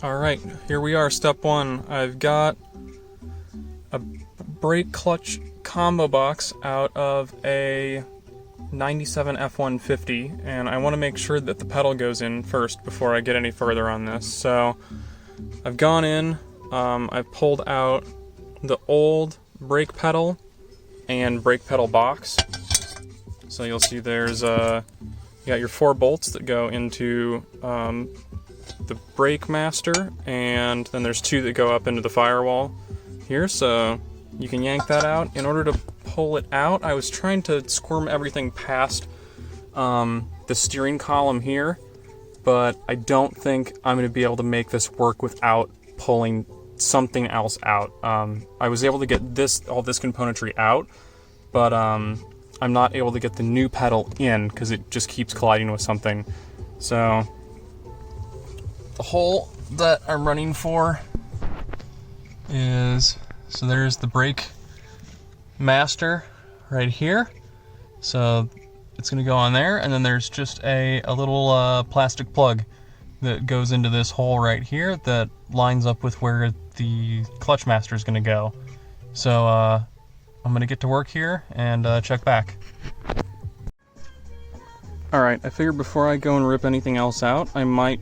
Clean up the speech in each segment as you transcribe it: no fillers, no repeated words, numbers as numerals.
Alright, here we are, step one. I've got a brake clutch combo box out of a 97 F-150, and I want to make sure that the pedal goes in first before I get any further on this. So I've gone in, I've pulled out the old brake pedal and brake pedal box. So you'll see there's you got your 4 bolts that go into the brake master, and then there's 2 that go up into the firewall here, so you can yank that out. In order to pull it out, I was trying to squirm everything past the steering column here, but I don't think I'm going to be able to make this work without pulling something else out. I was able to get all this componentry out, but I'm not able to get the new pedal in because it just keeps colliding with something. So the hole that I'm running for is, so there's the brake master right here. So it's going to go on there, and then there's just a little plastic plug that goes into this hole right here that lines up with where the clutch master is going to go. So I'm going to get to work here and check back. Alright, I figured before I go and rip anything else out, I might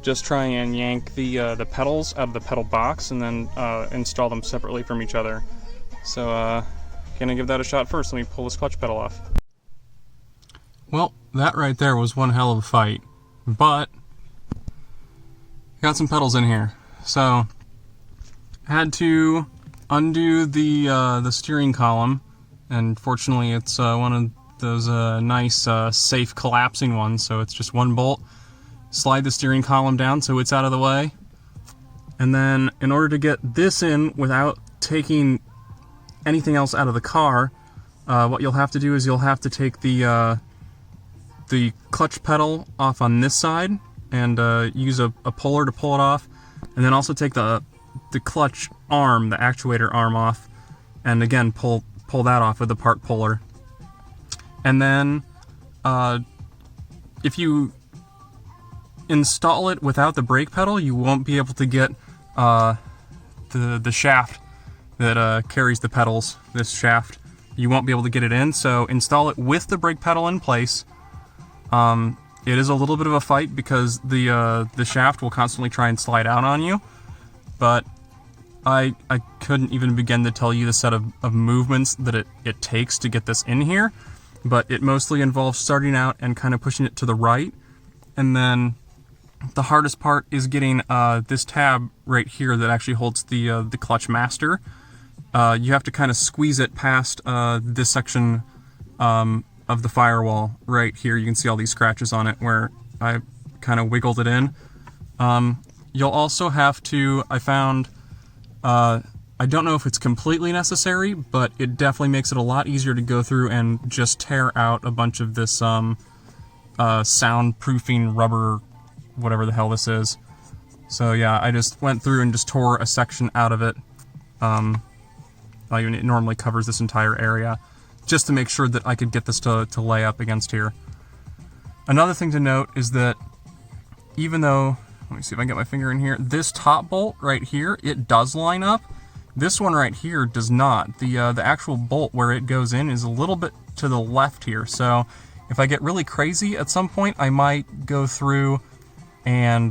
just try and yank the pedals out of the pedal box and then install them separately from each other. So gonna give that a shot first. Let me pull this clutch pedal off. Well, that right there was one hell of a fight, but got some pedals in here. So had to undo the steering column, and fortunately it's one of those nice safe collapsing ones, so it's just one bolt. Slide the steering column down so it's out of the way, and then in order to get this in without taking anything else out of the car, what you'll have to do is you'll have to take the clutch pedal off on this side and use a puller to pull it off, and then also take the clutch arm, the actuator arm off, and again pull that off with the part puller. And then if you install it without the brake pedal, you won't be able to get the shaft that carries the pedals, this shaft. You won't be able to get it in, so install it with the brake pedal in place. It is a little bit of a fight because the shaft will constantly try and slide out on you, but I couldn't even begin to tell you the set of movements that it takes to get this in here, but it mostly involves starting out and kind of pushing it to the right, and then the hardest part is getting this tab right here that actually holds the clutch master. You have to kind of squeeze it past this section of the firewall right here. You can see all these scratches on it where I kind of wiggled it in. You'll also have to, I found, I don't know if it's completely necessary, but it definitely makes it a lot easier to go through and just tear out a bunch of this soundproofing rubber, whatever the hell this is. So yeah, I just went through and just tore a section out of it. It normally covers this entire area, just to make sure that I could get this to lay up against here. Another thing to note is that even though, let me see if I can get my finger in here, this top bolt right here, it does line up. This one right here does not. The actual bolt where it goes in is a little bit to the left here, so if I get really crazy at some point, I might go through and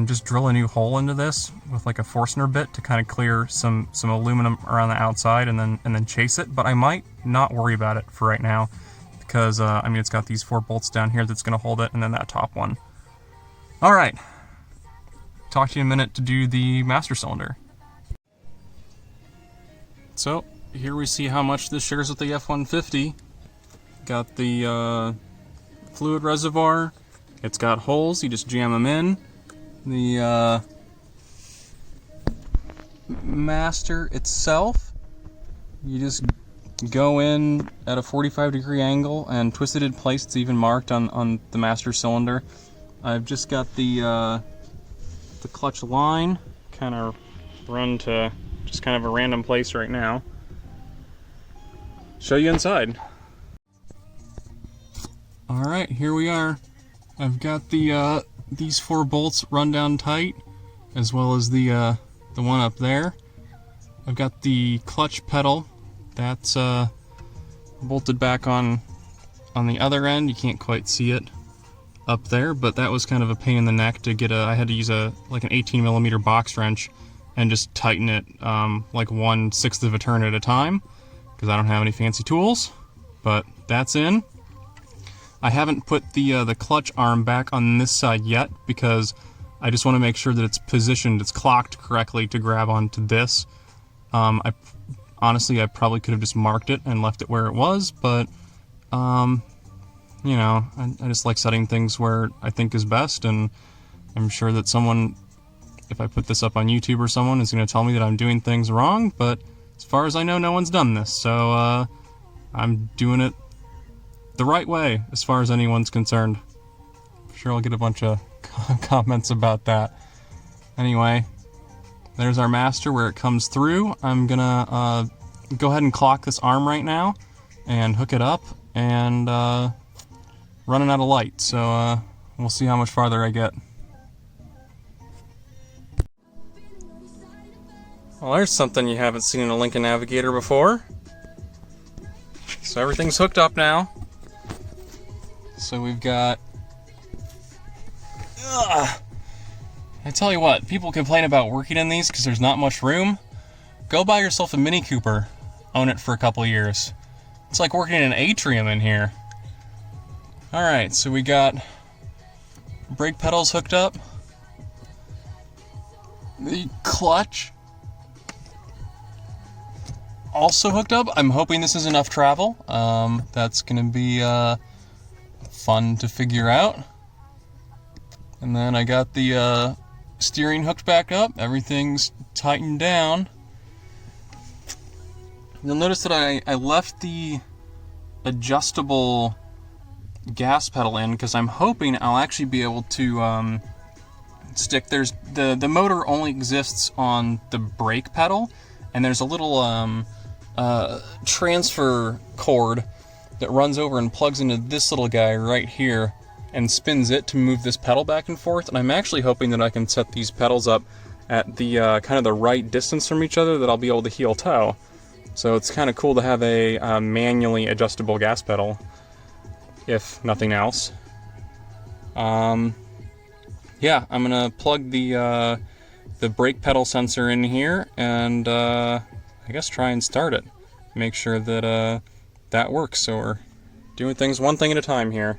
just drill a new hole into this with like a Forstner bit to kind of clear some aluminum around the outside and then chase it. But I might not worry about it for right now because I mean, it's got these 4 bolts down here that's going to hold it, and then that top one. All right, talk to you in a minute to do the master cylinder. So here we see how much this shares with the F-150. Got the fluid reservoir. It's got holes, you just jam them in. The master itself, you just go in at a 45-degree angle and twist it in place. It's even marked on the master cylinder. I've just got the clutch line kind of run to just kind of a random place right now. Show you inside. Alright, here we are. I've got the these 4 bolts run down tight, as well as the one up there. I've got the clutch pedal that's bolted back on the other end. You can't quite see it up there, but that was kind of a pain in the neck to get I had to use like an 18mm box wrench and just tighten it like 1/6 of a turn at a time, because I don't have any fancy tools. But that's in. I haven't put the clutch arm back on this side yet, because I just want to make sure that it's positioned, it's clocked correctly to grab onto this. Honestly, I probably could have just marked it and left it where it was, but you know, I just like setting things where I think is best, and I'm sure that someone, if I put this up on YouTube or someone, is going to tell me that I'm doing things wrong, but as far as I know, no one's done this, so I'm doing it the right way as far as anyone's concerned. I'm sure I'll get a bunch of comments about that. Anyway, there's our master where it comes through. I'm gonna go ahead and clock this arm right now and hook it up, and running out of light, so we'll see how much farther I get. Well, there's something you haven't seen in a Lincoln Navigator before. So everything's hooked up now. So we've got... I tell you what, people complain about working in these because there's not much room. Go buy yourself a Mini Cooper. Own it for a couple years. It's like working in an atrium in here. Alright, so we got brake pedals hooked up. The clutch also hooked up. I'm hoping this is enough travel. That's going to be fun to figure out. And then I got the steering hooked back up. Everything's tightened down. You'll notice that I left the adjustable gas pedal in because I'm hoping I'll actually be able to stick. There's the motor only exists on the brake pedal, and there's a little transfer cord that runs over and plugs into this little guy right here and spins it to move this pedal back and forth. And I'm actually hoping that I can set these pedals up at the kind of the right distance from each other that I'll be able to heel toe. So it's kind of cool to have a manually adjustable gas pedal, if nothing else. Yeah, I'm gonna plug the brake pedal sensor in here and I guess try and start it. Make sure that that works. So we're doing things one thing at a time here.